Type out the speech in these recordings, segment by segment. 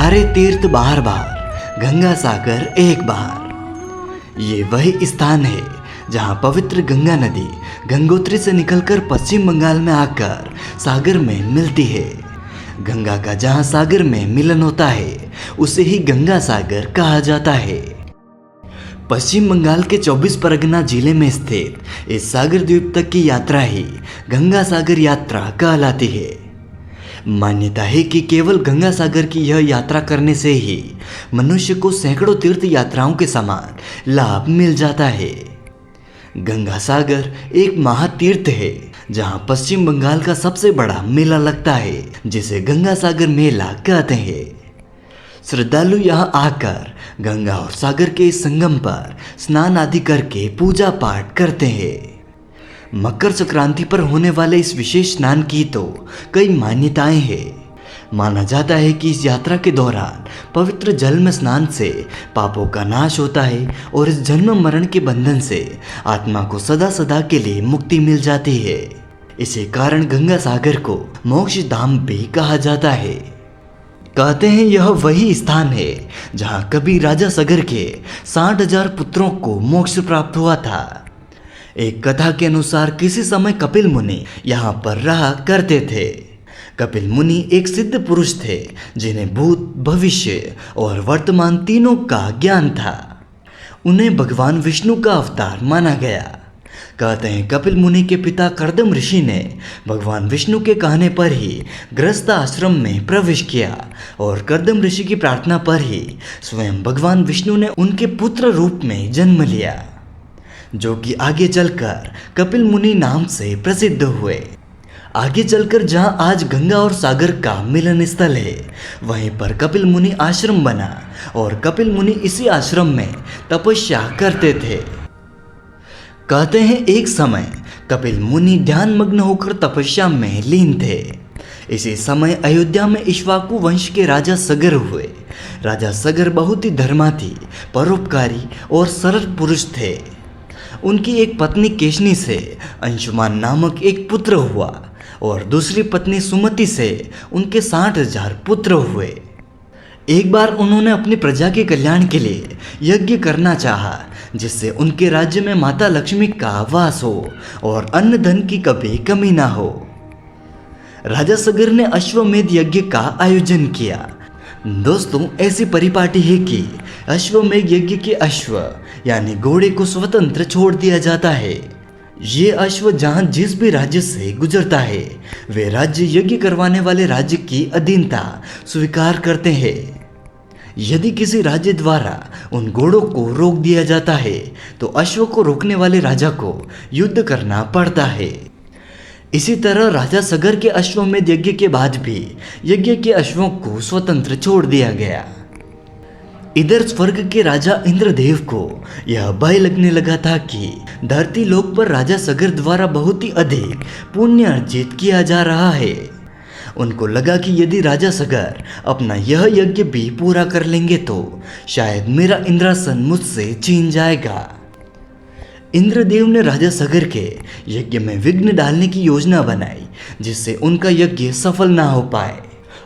सारे तीर्थ बार बार, गंगा सागर एक बार। ये वही स्थान है जहाँ पवित्र गंगा नदी गंगोत्री से निकलकर पश्चिम बंगाल में आकर सागर में मिलती है। गंगा का जहाँ सागर में मिलन होता है उसे ही गंगा सागर कहा जाता है। पश्चिम बंगाल के 24 परगना जिले में स्थित इस सागर द्वीप तक की यात्रा ही गंगा सागर यात्रा कहलाती है। मान्यता है कि केवल गंगा सागर की यह यात्रा करने से ही मनुष्य को सैकड़ों तीर्थ यात्राओं के समान लाभ मिल जाता है। गंगा सागर एक महातीर्थ है जहां पश्चिम बंगाल का सबसे बड़ा मेला लगता है, जिसे गंगा सागर मेला कहते हैं। श्रद्धालु यहां आकर गंगा और सागर के इस संगम पर स्नान आदि करके पूजा पाठ करते हैं। मकर संक्रांति पर होने वाले इस विशेष स्नान की तो कई मान्यताएं हैं। माना जाता है कि इस यात्रा के दौरान पवित्र जल में स्नान से पापों का नाश होता है और इस जन्म मरण के बंधन से आत्मा को सदा सदा के लिए मुक्ति मिल जाती है। इसी कारण गंगा सागर को मोक्ष धाम भी कहा जाता है। कहते हैं यह वही स्थान है जहां कभी राजा सगर के 60,000 पुत्रों को मोक्ष प्राप्त हुआ था। एक कथा के अनुसार किसी समय कपिल मुनि यहाँ पर रहा करते थे। कपिल मुनि एक सिद्ध पुरुष थे जिन्हें भूत, भविष्य और वर्तमान तीनों का ज्ञान था। उन्हें भगवान विष्णु का अवतार माना गया। कहते हैं कपिल मुनि के पिता कर्दम ऋषि ने भगवान विष्णु के कहने पर ही गृहस्थ आश्रम में प्रवेश किया और कर्दम ऋषि की प्रार्थना पर ही स्वयं भगवान विष्णु ने उनके पुत्र रूप में जन्म लिया, जो कि आगे चलकर कपिल मुनि नाम से प्रसिद्ध हुए। आगे चलकर जहां आज गंगा और सागर का मिलन स्थल है, वहीं पर कपिल मुनि आश्रम बना और कपिल मुनि इसी आश्रम में तपस्या करते थे। कहते हैं एक समय कपिल मुनि ध्यान मग्न होकर तपस्या में लीन थे। इसी समय अयोध्या में इक्ष्वाकु वंश के राजा सगर हुए। राजा सगर बहुत ही धर्मार्थी, परोपकारी और सरल पुरुष थे। उनकी एक पत्नी केशनी से अंशुमान नामक एक पुत्र हुआ और दूसरी पत्नी सुमति से उनके 60,000 पुत्र हुए। एक बार उन्होंने अपनी प्रजा के कल्याण के लिए यज्ञ करना चाहा, जिससे उनके राज्य में माता लक्ष्मी का वास हो और अन्न धन की कभी कमी ना हो। राजा सगर ने अश्वमेध यज्ञ का आयोजन किया। दोस्तों, ऐसी परिपाटी है कि अश्वमेध यज्ञ के अश्व यानी घोड़े को स्वतंत्र छोड़ दिया जाता है। ये अश्व जहां जिस भी राज्य से गुजरता है, वे राज्य यज्ञ करवाने वाले राज्य की अधीनता स्वीकार करते हैं। यदि किसी राज्य द्वारा उन घोड़ों को रोक दिया जाता है तो अश्व को रोकने वाले राजा को युद्ध करना पड़ता है। इसी तरह राजा सगर के अश्वमेध यज्ञ के बाद भी यज्ञ के अश्वों को स्वतंत्र छोड़ दिया गया। इधर स्वर्ग के राजा इंद्रदेव को यह भय लगने लगा था कि धरती लोक पर राजा सगर द्वारा बहुत ही अधिक पुण्य अर्जित किया जा रहा है। उनको लगा कि यदि राजा सगर अपना यह यज्ञ भी पूरा कर लेंगे तो शायद मेरा इंद्रासन मुझसे छीन जाएगा। इंद्रदेव ने राजा सगर के यज्ञ में विघ्न डालने की योजना बनाई, जिससे उनका यज्ञ सफल ना हो पाए।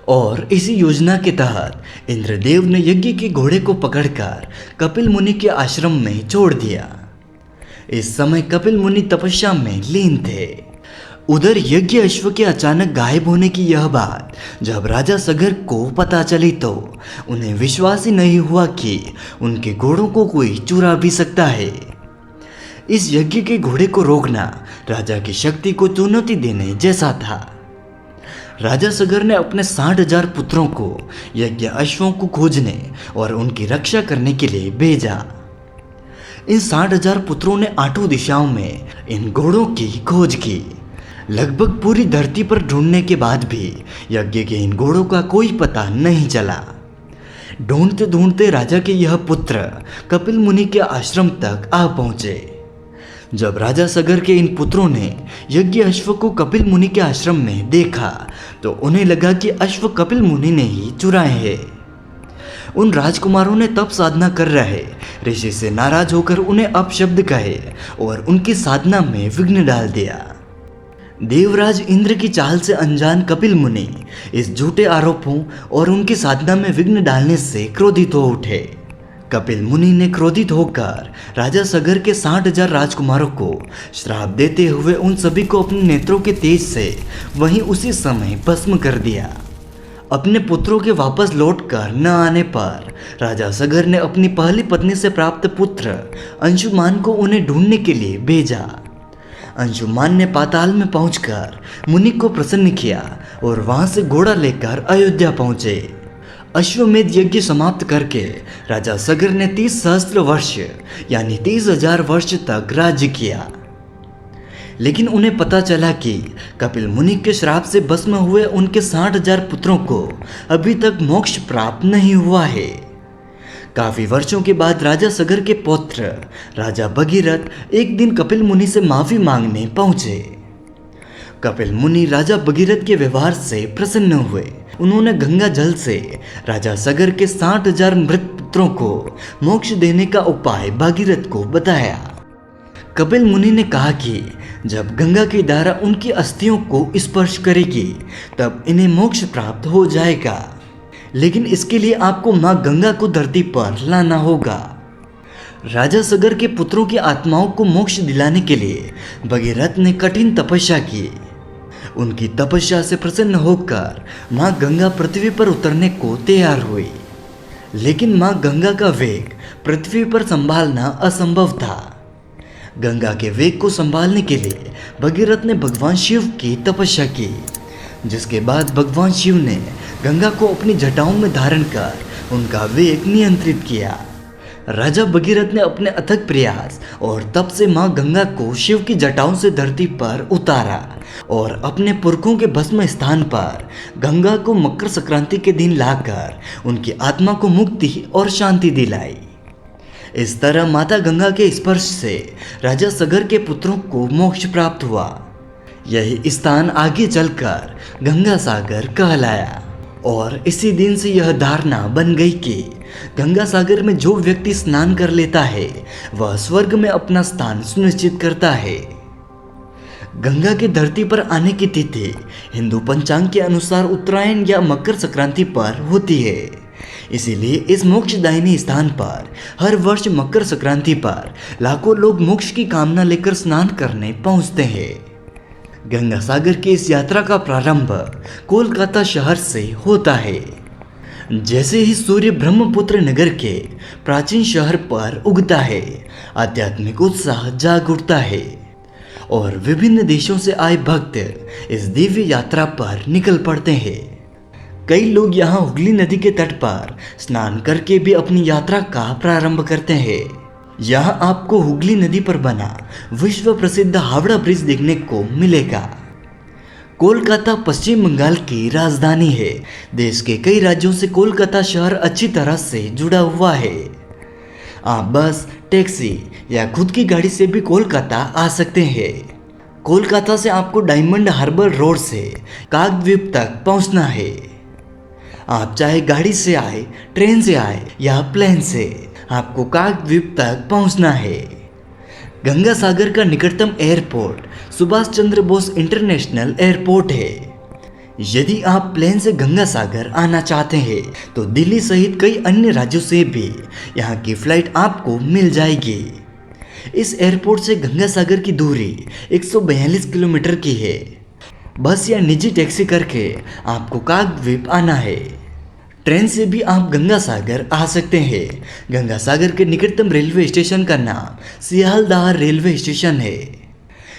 और इसी योजना के तहत इंद्रदेव ने यज्ञ के घोड़े को पकड़कर कपिल मुनि के आश्रम में छोड़ दिया। इस समय कपिल मुनि तपस्या में लीन थे। उधर यज्ञ अश्व के अचानक गायब होने की यह बात जब राजा सगर को पता चली तो उन्हें विश्वास ही नहीं हुआ कि उनके घोड़ों को कोई चुरा भी सकता है। इस यज्ञ के घोड़े को रोकना राजा की शक्ति को चुनौती देने जैसा था। राजा सगर ने अपने 60,000 पुत्रों को यज्ञ अश्वों को खोजने और उनकी रक्षा करने के लिए भेजा। इन 60,000 पुत्रों ने 8 दिशाओं में इन घोड़ों की खोज की। लगभग पूरी धरती पर ढूंढने के बाद भी यज्ञ के इन घोड़ों का कोई पता नहीं चला। ढूंढते ढूंढते राजा के यह पुत्र कपिल मुनि के आश्रम तक आ पहुंचे। जब राजा सगर के इन पुत्रों ने यज्ञ अश्व को कपिल मुनि के आश्रम में देखा तो उन्हें लगा कि अश्व कपिल मुनि ने ही चुराए हैं। उन राजकुमारों ने तप साधना कर रहे ऋषि से नाराज होकर उन्हें अपशब्द कहे और उनकी साधना में विघ्न डाल दिया। देवराज इंद्र की चाल से अनजान कपिल मुनि इस झूठे आरोपों और उनकी साधना में विघ्न डालने से क्रोधित हो उठे। कपिल मुनि ने क्रोधित होकर राजा सगर के 60,000 राजकुमारों को श्राप देते हुए उन सभी को अपने नेत्रों के तेज से वहीं उसी समय भस्म कर दिया। अपने पुत्रों के वापस लौटकर न आने पर राजा सगर ने अपनी पहली पत्नी से प्राप्त पुत्र अंशुमान को उन्हें ढूंढने के लिए भेजा। अंशुमान ने पाताल में पहुंचकर मुनि को प्रसन्न किया और वहां से घोड़ा लेकर अयोध्या पहुंचे। अश्वमेध यज्ञ समाप्त करके राजा सगर ने 30 सहस्त्र वर्ष यानी 30,000 वर्ष तक राज्य किया। लेकिन उन्हें पता चला कि कपिल मुनि के श्राप से भस्म हुए उनके 60,000 पुत्रों को अभी तक मोक्ष प्राप्त नहीं हुआ है। काफी वर्षों के बाद राजा सगर के पौत्र राजा भगीरथ एक दिन कपिल मुनि से माफी मांगने पहुंचे। कपिल मुनि राजा भगीरथ के व्यवहार से प्रसन्न हुए। उन्होंने गंगा जल से राजा सगर के 60,000 मृत पुत्रों को मोक्ष देने का उपाय भगीरथ को बताया। कपिल मुनि ने कहा कि जब गंगा की धारा उनकी अस्थियों को स्पर्श करेगी तब इन्हें मोक्ष प्राप्त हो जाएगा, लेकिन इसके लिए आपको मां गंगा को धरती पर लाना होगा। राजा सगर के पुत्रों की आत्माओं को मोक्ष दिलाने के लिए भगीरथ ने कठिन तपस्या की। उनकी तपस्या से प्रसन्न होकर मां गंगा पृथ्वी पर उतरने को तैयार हुई, लेकिन मां गंगा का वेग पृथ्वी पर संभालना असंभव था। गंगा के वेग को संभालने के लिए भगीरथ ने भगवान शिव की तपस्या की, जिसके बाद भगवान शिव ने गंगा को अपनी जटाओं में धारण कर उनका वेग नियंत्रित किया। राजा भगीरथ ने अपने अथक प्रयास और तप से मां गंगा को शिव की जटाओं से धरती पर उतारा और अपने पुरखों के भस्म स्थान पर गंगा को मकर संक्रांति के दिन लाकर उनकी आत्मा को मुक्ति और शांति दिलाई। इस तरह माता गंगा के स्पर्श से राजा सगर के पुत्रों को मोक्ष प्राप्त हुआ। यही स्थान आगे चलकर गंगा सागर कहलाया और इसी दिन से यह धारणा बन गई कि गंगा सागर में जो व्यक्ति स्नान कर लेता है वह स्वर्ग में अपना स्थान सुनिश्चित करता है। गंगा की धरती पर आने की तिथि हिंदू पंचांग के अनुसार उत्तरायण या मकर संक्रांति पर होती है। इसीलिए इस मोक्षदायिनी स्थान पर हर वर्ष मकर संक्रांति पर लाखों लोग मोक्ष की कामना लेकर स्नान करने पहुंचते हैं। गंगा सागर की इस यात्रा का प्रारंभ कोलकाता शहर से होता है। जैसे ही सूर्य ब्रह्मपुत्र नगर के प्राचीन शहर पर उगता है, आध्यात्मिक उत्साह जाग उठता है और विभिन्न देशों से आए भक्त इस दिव्य यात्रा पर निकल पड़ते हैं। कई लोग यहाँ हुगली नदी के तट पर स्नान करके भी अपनी यात्रा का प्रारंभ करते हैं। यहाँ आपको हुगली नदी पर बना विश्व प्रसिद्ध हावड़ा ब्रिज देखने को मिलेगा। कोलकाता पश्चिम बंगाल की राजधानी है। देश के कई राज्यों से कोलकाता शहर अच्छी तरह से जुड़ा हुआ है। आप बस, टैक्सी या खुद की गाड़ी से भी कोलकाता आ सकते हैं। कोलकाता से आपको डायमंड हार्बर रोड से काकद्वीप तक पहुंचना है। आप चाहे गाड़ी से आए, ट्रेन से आए या प्लेन से, आपको काकद्वीप तक पहुंचना है। गंगा सागर का निकटतम airport Subhash Chandra Bose international airport है। यदि आप प्लेन से गंगा सागर आना चाहते हैं तो दिल्ली सहित कई अन्य राज्यों से भी यहाँ की फ्लाइट आपको मिल जाएगी। इस एयरपोर्ट से गंगा सागर की दूरी 142 किलोमीटर की है। बस या निजी टैक्सी करके आपको काकद्वीप आना है। ट्रेन से भी आप गंगा सागर आ सकते हैं। गंगा सागर के निकटतम रेलवे स्टेशन का नाम सियालदाह रेलवे स्टेशन है।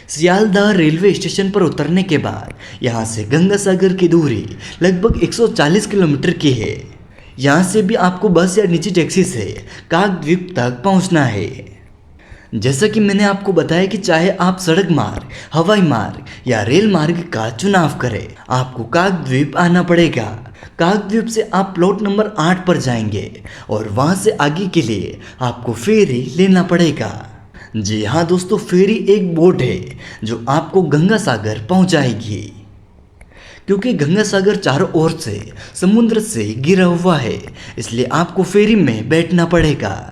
सियालदाह रेलवे स्टेशन पर उतरने के बाद यहाँ से गंगा सागर की दूरी लगभग 140 किलोमीटर की है। यहाँ से भी आपको बस या निजी टैक्सी से काकद्वीप तक पहुँचना है। जैसा कि मैंने आपको बताया कि चाहे आप सड़क मार्ग, हवाई मार्ग या रेल मार्ग का चुनाव करें, आपको काकद्वीप आना पड़ेगा। काकद्वीप से आप प्लॉट नंबर 8 पर जाएंगे और वहाँ से आगे के लिए आपको फेरी लेना पड़ेगा। जी हाँ दोस्तों, फेरी एक बोट है जो आपको गंगा सागर पहुँचाएगी। क्योंकि गंगा सागर चारों ओर से समुद्र से घिरा हुआ है, इसलिए आपको फेरी में बैठना पड़ेगा।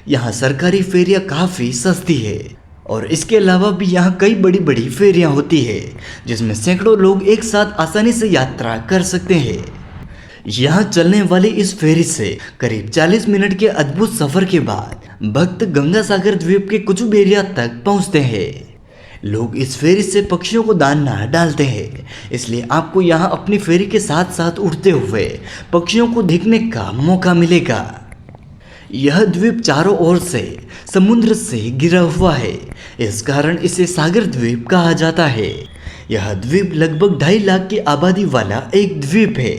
यहाँ सरकारी फेरियाँ काफ़ी सस्ती है। और इसके अलावा भी यहाँ कई बड़ी बड़ी फेरियाँ होती है जिसमें सैकड़ों लोग एक साथ आसानी से यात्रा कर सकते हैं। यहाँ चलने वाली इस फेरी से करीब 40 मिनट के अद्भुत सफर के बाद भक्त गंगा सागर द्वीप के कुचुब एरिया तक पहुँचते हैं। लोग इस फेरी से पक्षियों को दाना डालते हैं, इसलिए आपको यहाँ अपनी फेरी के साथ साथ उड़ते हुए पक्षियों को देखने का मौका मिलेगा। यह द्वीप चारों ओर से समुद्र से घिरा हुआ है, इस कारण इसे सागर द्वीप कहा जाता है। यह द्वीप लगभग 2.5 लाख की आबादी वाला एक द्वीप है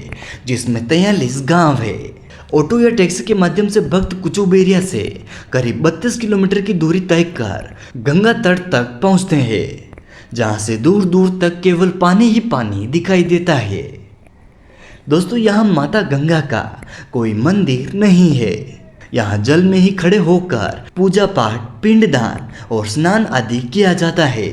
जिसमें 43 गांव है। ऑटो या टैक्सी के माध्यम से भक्त कुचुब एरिया से करीब 32 किलोमीटर की दूरी तय कर गंगा तट तक पहुंचते हैं, जहां से दूर दूर तक केवल पानी ही पानी दिखाई देता है। दोस्तों, यहाँ माता गंगा का कोई मंदिर नहीं है। यहाँ जल में ही खड़े होकर पूजा पाठ, पिंडदान और स्नान आदि किया जाता है।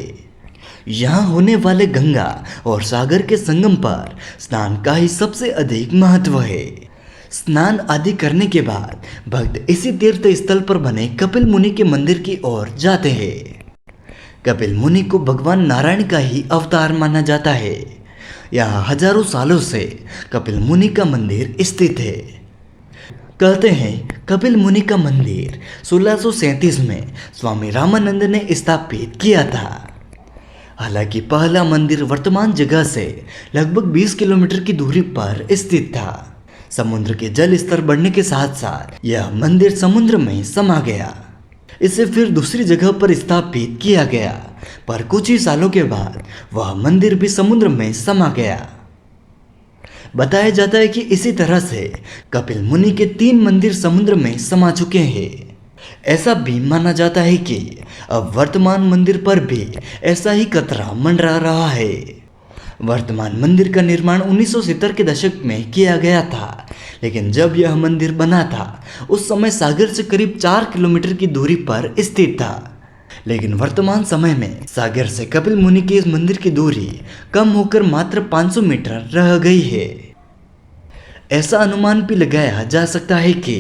यहाँ होने वाले गंगा और सागर के संगम पर स्नान का ही सबसे अधिक महत्व है। स्नान आदि करने के बाद भक्त इसी तीर्थ स्थल पर बने कपिल मुनि के मंदिर की ओर जाते हैं। कपिल मुनि को भगवान नारायण का ही अवतार माना जाता है। यहाँ हजारों सालों से कपिल मुनि का मंदिर स्थित है। कहते हैं कपिल मुनि का मंदिर 1637 में स्वामी रामानंद ने स्थापित किया था। हालांकि पहला मंदिर वर्तमान जगह से लगभग 20 किलोमीटर की दूरी पर स्थित था। समुद्र के जल स्तर बढ़ने के साथ साथ यह मंदिर समुद्र में समा गया। इसे फिर दूसरी जगह पर स्थापित किया गया, पर कुछ ही सालों के बाद वह मंदिर भी समुद्र में समा गया। बताया जाता है कि इसी तरह से कपिल मुनि के 3 मंदिर समुद्र में समा चुके हैं। ऐसा भी माना जाता है कि अब वर्तमान मंदिर पर भी ऐसा ही खतरा मंडरा रहा है। वर्तमान मंदिर का निर्माण 1970 के दशक में किया गया था, लेकिन जब यह मंदिर बना था उस समय सागर से करीब 4 किलोमीटर की दूरी पर स्थित था। लेकिन वर्तमान समय में सागर से कपिल मुनि के इस मंदिर की दूरी कम होकर मात्र 500 मीटर रह गई है। ऐसा अनुमान भी लगाया जा सकता है कि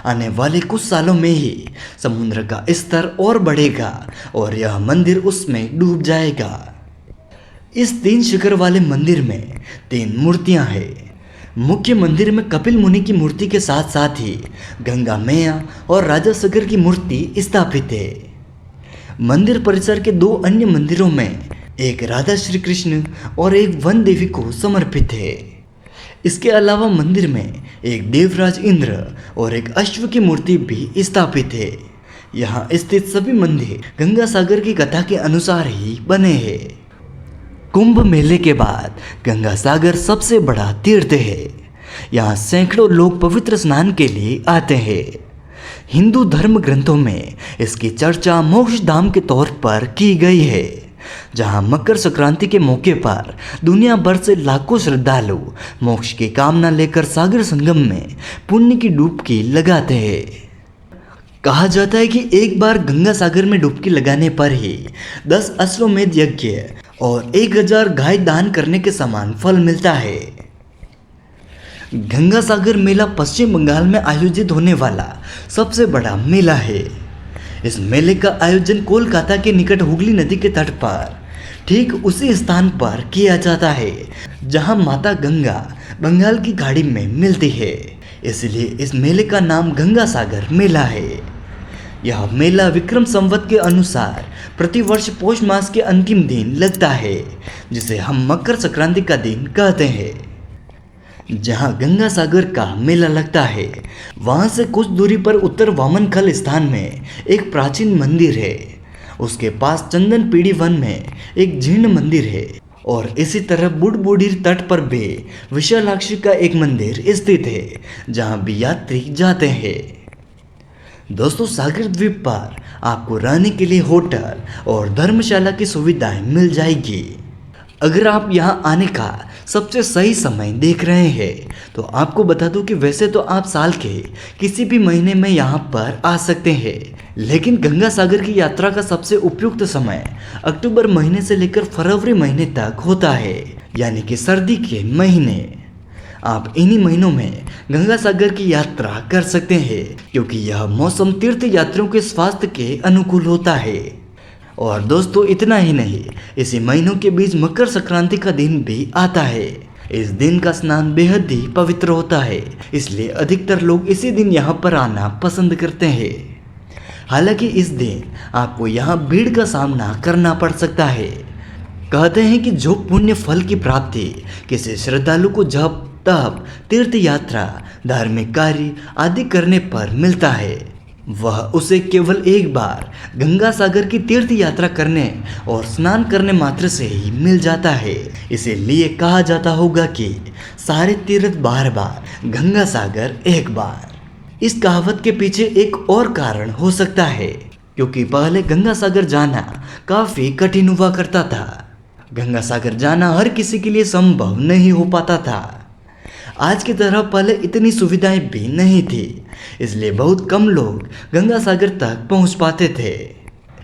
आने वाले कुछ सालों में ही समुद्र का स्तर और बढ़ेगा और यह मंदिर उसमें डूब जाएगा। इस 3 शिखर वाले मंदिर में 3 मूर्तियां हैं। मुख्य मंदिर में कपिल मुनि की मूर्ति के साथ साथ ही गंगा मैया और राजा सागर की मूर्ति स्थापित है। मंदिर परिसर के 2 अन्य मंदिरों में एक राधा श्री कृष्ण और एक वन देवी को समर्पित है। इसके अलावा मंदिर में एक देवराज इंद्र और एक अश्व की मूर्ति भी स्थापित है। यहाँ स्थित सभी मंदिर गंगा सागर की कथा के अनुसार ही बने हैं। कुंभ मेले के बाद गंगा सागर सबसे बड़ा तीर्थ है। यहाँ सैकड़ों लोग पवित्र स्नान के लिए आते हैं। हिंदू धर्म ग्रंथों में इसकी चर्चा मोक्ष धाम के तौर पर की गई है, जहाँ मकर संक्रांति के मौके पर दुनिया भर से लाखों श्रद्धालु मोक्ष की कामना लेकर सागर संगम में पुण्य की डुबकी लगाते हैं। कहा जाता है कि एक बार गंगा सागर में डुबकी लगाने पर ही 10 अश्वमेध यज्ञ और 1000 गाय दान करने के समान फल मिलता है। गंगा सागर मेला पश्चिम बंगाल में आयोजित होने वाला सबसे बड़ा मेला है। इस मेले का आयोजन कोलकाता के निकट हुगली नदी के तट पर ठीक उसी स्थान पर किया जाता है जहां माता गंगा बंगाल की खाड़ी में मिलती है। इसलिए इस मेले का नाम गंगा सागर मेला है। यह मेला विक्रम संवत के अनुसार प्रतिवर्ष पौष मास के अंतिम दिन लगता है, जिसे हम मकर संक्रांति का दिन कहते हैं। जहां गंगा सागर का मेला लगता है वहां से कुछ दूरी पर उत्तर वामनखल स्थान में एक प्राचीन मंदिर है। उसके पास चंदन पीढ़ी वन में एक जीर्ण मंदिर है और इसी तरह बुडबुडीर तट पर भी विशालाक्षी का एक मंदिर स्थित है, जहां भी यात्री जाते हैं। दोस्तों, सागर द्वीप पर आपको रहने के लिए होटल और धर्मशाला की सुविधाएं मिल जाएगी। अगर आप यहां आने का सबसे सही समय देख रहे हैं तो आपको बता दूं कि वैसे तो आप साल के किसी भी महीने में यहां पर आ सकते हैं, लेकिन गंगा सागर की यात्रा का सबसे उपयुक्त समय अक्टूबर महीने से लेकर फरवरी महीने तक होता है, यानी कि सर्दी के महीने। आप इन्हीं महीनों में गंगा सागर की यात्रा कर सकते हैं, क्योंकि यह मौसम तीर्थ यात्रियों के स्वास्थ्य के अनुकूल होता है। और दोस्तों इतना ही नहीं, इसी महीनों के बीच मकर संक्रांति का दिन भी आता है। इस दिन का स्नान बेहद ही पवित्र होता है, इसलिए अधिकतर लोग इसी दिन यहाँ पर आना पसंद करते हैं। हालांकि इस दिन आपको यहाँ भीड़ का सामना करना पड़ सकता है। कहते हैं कि जो पुण्य फल की प्राप्ति किसी श्रद्धालु को जप तप तीर्थ यात्रा धार्मिक कार्य आदि करने पर मिलता है, वह उसे केवल एक बार गंगा सागर की तीर्थ यात्रा करने और स्नान करने मात्र से ही मिल जाता है। इसीलिए कहा जाता होगा कि सारे तीर्थ बार बार गंगा सागर एक बार। इस कहावत के पीछे एक और कारण हो सकता है, क्योंकि पहले गंगा सागर जाना काफी कठिन हुआ करता था। गंगा सागर जाना हर किसी के लिए संभव नहीं हो पाता था। आज की तरह पहले इतनी सुविधाएं भी नहीं थी, इसलिए बहुत कम लोग गंगा सागर तक पहुंच पाते थे।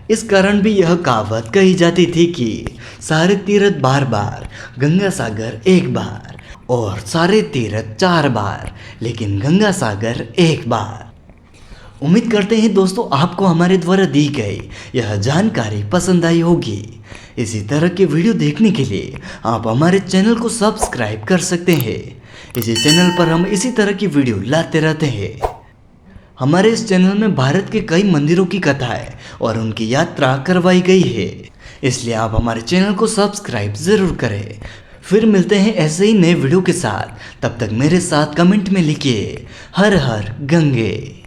इस कारण भी यह कहावत कही जाती थी कि सारे तीर्थ बार बार गंगा सागर एक बार, और सारे तीर्थ 4 बार लेकिन गंगा सागर एक बार। उम्मीद करते हैं दोस्तों आपको हमारे द्वारा दी गई यह जानकारी पसंद आई होगी। इसी तरह के वीडियो देखने के लिए आप हमारे चैनल को सब्सक्राइब कर सकते हैं। इसी चैनल पर हम इसी तरह की वीडियो लाते रहते हैं। हमारे इस चैनल में भारत के कई मंदिरों की कथाएं और उनकी यात्रा करवाई गई है, इसलिए आप हमारे चैनल को सब्सक्राइब जरूर करें। फिर मिलते हैं ऐसे ही नए वीडियो के साथ। तब तक मेरे साथ कमेंट में लिखिए हर हर गंगे।